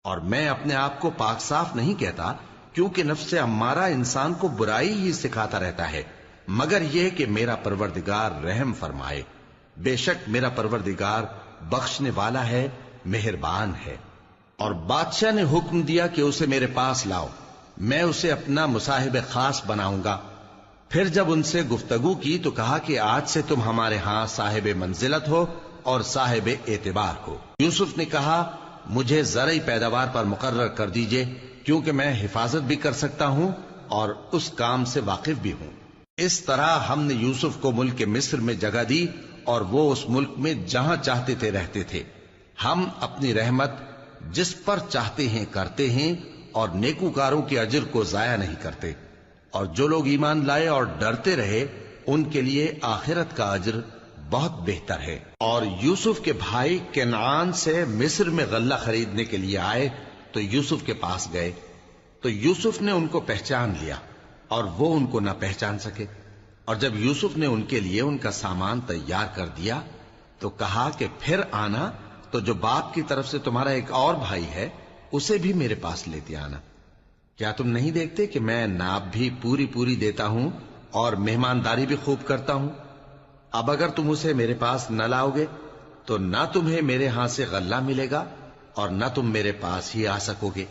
اور میں اپنے آپ کو پاک صاف نہیں کہتا، کیونکہ نفس امارہ انسان کو برائی ہی سکھاتا رہتا ہے، مگر یہ کہ میرا پروردگار رحم فرمائے۔ بے شک میرا پروردگار بخشنے والا ہے، مہربان ہے۔ اور بادشاہ نے حکم دیا کہ اسے میرے پاس لاؤ، میں اسے اپنا مصاحب خاص بناؤں گا۔ پھر جب ان سے گفتگو کی تو کہا کہ آج سے تم ہمارے ہاں صاحب منزلت ہو اور صاحب اعتبار ہو۔ یوسف نے کہا مجھے زرعی پیداوار پر مقرر کر دیجئے، کیونکہ میں حفاظت بھی کر سکتا ہوں اور اس کام سے واقف بھی ہوں۔ اس طرح ہم نے یوسف کو ملک مصر میں جگہ دی اور وہ اس ملک میں جہاں چاہتے تھے رہتے تھے۔ ہم اپنی رحمت جس پر چاہتے ہیں کرتے ہیں اور نیکوکاروں کے اجر کو ضائع نہیں کرتے، اور جو لوگ ایمان لائے اور ڈرتے رہے ان کے لیے آخرت کا اجر بہت بہتر ہے۔ اور یوسف کے بھائی کنعان سے مصر میں غلہ خریدنے کے لیے آئے تو یوسف کے پاس گئے، تو یوسف نے ان کو پہچان لیا اور وہ ان کو نہ پہچان سکے۔ اور جب یوسف نے ان کے لیے ان کا سامان تیار کر دیا تو کہا کہ پھر آنا تو جو باپ کی طرف سے تمہارا ایک اور بھائی ہے اسے بھی میرے پاس لیتے آنا۔ کیا تم نہیں دیکھتے کہ میں ناب بھی پوری پوری دیتا ہوں اور مہمانداری بھی خوب کرتا ہوں؟ اب اگر تم اسے میرے پاس نہ لاؤ گے تو نہ تمہیں میرے ہاں سے غلہ ملے گا اور نہ تم میرے پاس ہی آ سکو گے۔